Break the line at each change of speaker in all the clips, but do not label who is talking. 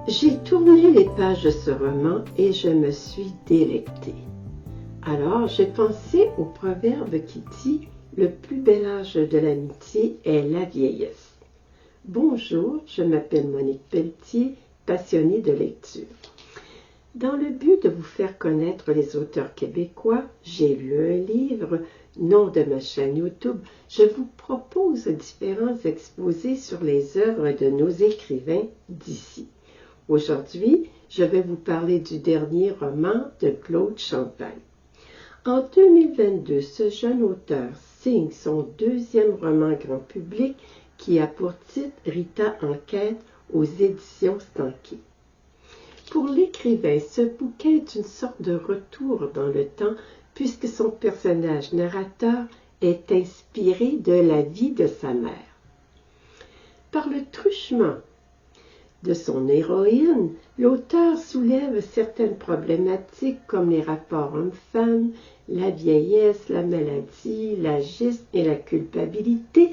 J'ai tourné les pages de ce roman et je me suis délectée. Alors, j'ai pensé au proverbe qui dit « Le plus bel âge de l'amitié est la vieillesse ». Bonjour, je m'appelle Monique Pelletier, passionnée de lecture. Dans le but de vous faire connaître les auteurs québécois, j'ai lu un livre, nom de ma chaîne YouTube. Je vous propose différents exposés sur les œuvres de nos écrivains d'ici. Aujourd'hui, je vais vous parler du dernier roman de Claude Champagne. En 2022, ce jeune auteur signe son deuxième roman grand public qui a pour titre Rita en quête aux éditions Stanké. Pour l'écrivain, ce bouquin est une sorte de retour dans le temps puisque son personnage narrateur est inspiré de la vie de sa mère. Par le truchement de son héroïne, l'auteur soulève certaines problématiques comme les rapports hommes-femmes, la vieillesse, la maladie, l'agisme et la culpabilité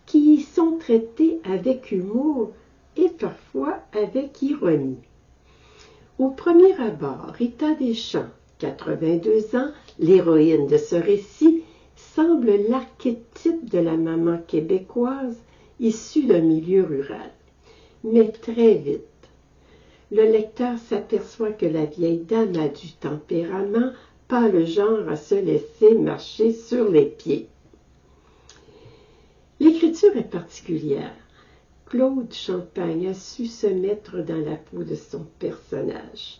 qui y sont traitées avec humour et parfois avec ironie. Au premier abord, Rita Deschamps, 82 ans, l'héroïne de ce récit, semble l'archétype de la maman québécoise issue d'un milieu rural. Mais très vite, le lecteur s'aperçoit que la vieille dame a du tempérament, pas le genre à se laisser marcher sur les pieds. L'écriture est particulière. Claude Champagne a su se mettre dans la peau de son personnage.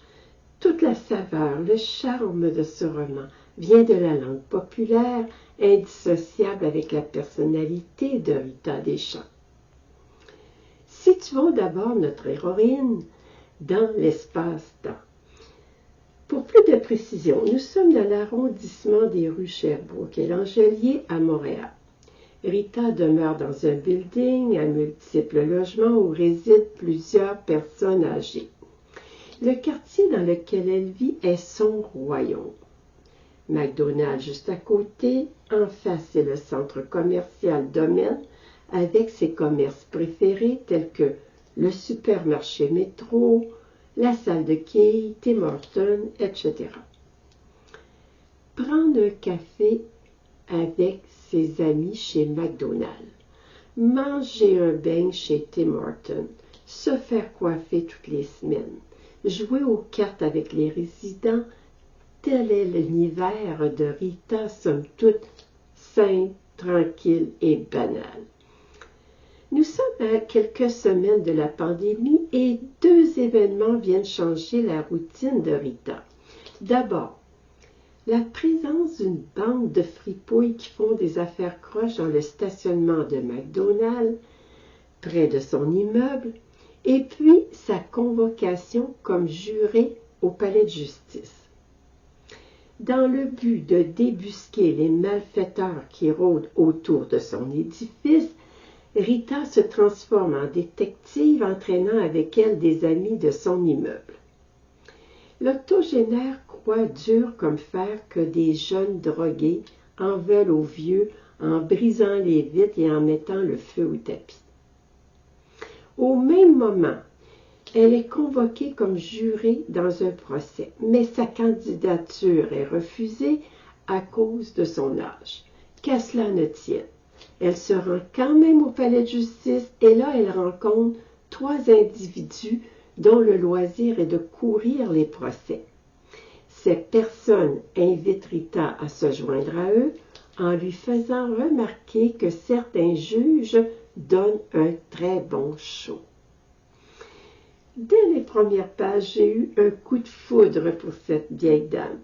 Toute la saveur, le charme de ce roman vient de la langue populaire, indissociable avec la personnalité de Rita Deschamps. Situons d'abord notre héroïne dans l'espace-temps. Pour plus de précision, nous sommes dans l'arrondissement des rues Sherbrooke et Langelier à Montréal. Rita demeure dans un building à multiples logements où résident plusieurs personnes âgées. Le quartier dans lequel elle vit est son royaume. McDonald's juste à côté, en face c'est le centre commercial Domaine, avec ses commerces préférés tels que le supermarché Métro, la salle de quai, Tim Hortons, etc. Prendre un café avec ses amis chez McDonald's, manger un beigne chez Tim Hortons, se faire coiffer toutes les semaines, jouer aux cartes avec les résidents, tel est l'univers de Rita, somme toute simple, tranquille et banal. Nous sommes à quelques semaines de la pandémie et deux événements viennent changer la routine de Rita. D'abord, la présence d'une bande de fripouilles qui font des affaires croches dans le stationnement de McDonald's, près de son immeuble, et puis sa convocation comme juré au palais de justice. Dans le but de débusquer les malfaiteurs qui rôdent autour de son édifice, Rita se transforme en détective, entraînant avec elle des amis de son immeuble. L'octogénaire croit dur comme fer que des jeunes drogués en veulent aux vieux en brisant les vitres et en mettant le feu au tapis. Au même moment, elle est convoquée comme jurée dans un procès, mais sa candidature est refusée à cause de son âge. Qu'à cela ne tienne. Elle se rend quand même au palais de justice et là, elle rencontre trois individus dont le loisir est de courir les procès. Ces personnes invitent Rita à se joindre à eux en lui faisant remarquer que certains juges donnent un très bon show. Dès les premières pages, j'ai eu un coup de foudre pour cette vieille dame.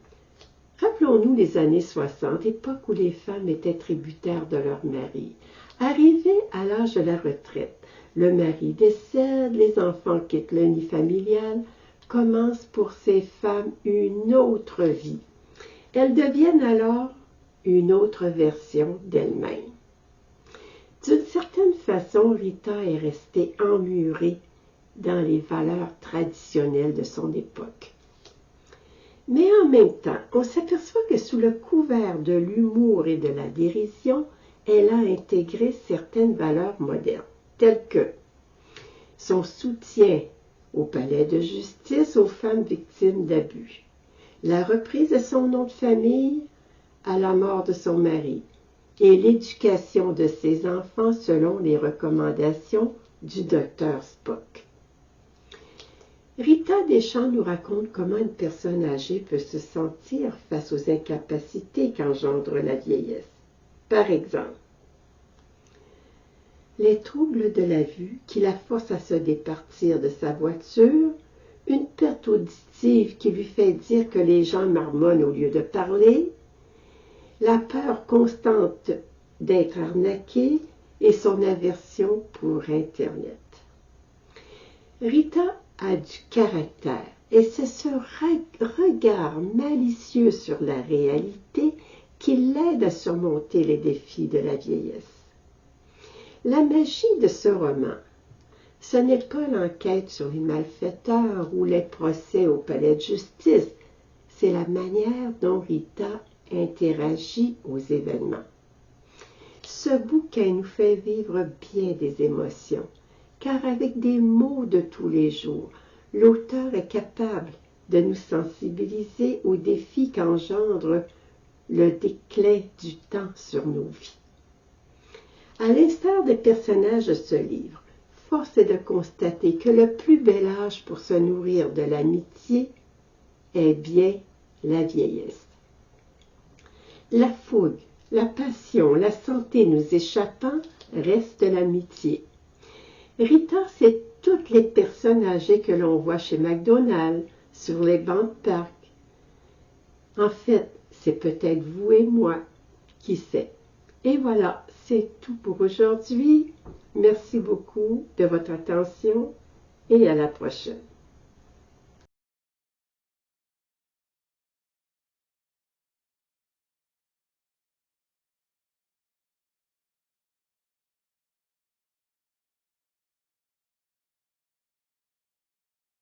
Rappelons-nous les années 60, époque où les femmes étaient tributaires de leur mari. Arrivées à l'âge de la retraite, le mari décède, les enfants quittent le nid familial, commence pour ces femmes une autre vie. Elles deviennent alors une autre version d'elles-mêmes. D'une certaine façon, Rita est restée emmurée dans les valeurs traditionnelles de son époque. Mais en même temps, on s'aperçoit que sous le couvert de l'humour et de la dérision, elle a intégré certaines valeurs modernes, telles que son soutien au palais de justice aux femmes victimes d'abus, la reprise de son nom de famille à la mort de son mari et l'éducation de ses enfants selon les recommandations du docteur Spock. Rita Deschamps nous raconte comment une personne âgée peut se sentir face aux incapacités qu'engendre la vieillesse. Par exemple, les troubles de la vue qui la forcent à se départir de sa voiture, une perte auditive qui lui fait dire que les gens marmonnent au lieu de parler, la peur constante d'être arnaquée et son aversion pour Internet. Rita a du caractère et c'est ce regard malicieux sur la réalité qui l'aide à surmonter les défis de la vieillesse. La magie de ce roman, ce n'est pas l'enquête sur les malfaiteurs ou les procès au palais de justice, c'est la manière dont Rita interagit aux événements. Ce bouquin nous fait vivre bien des émotions, car avec des mots de tous les jours, l'auteur est capable de nous sensibiliser aux défis qu'engendre le déclin du temps sur nos vies. À l'instar des personnages de ce livre, force est de constater que le plus bel âge pour se nourrir de l'amitié est bien la vieillesse. La fougue, la passion, la santé nous échappant, reste l'amitié. Rita, c'est toutes les personnes âgées que l'on voit chez McDonald's, sur les bancs de parc. En fait, c'est peut-être vous et moi, qui sait. Et voilà, c'est tout pour aujourd'hui. Merci beaucoup de votre attention et à la prochaine.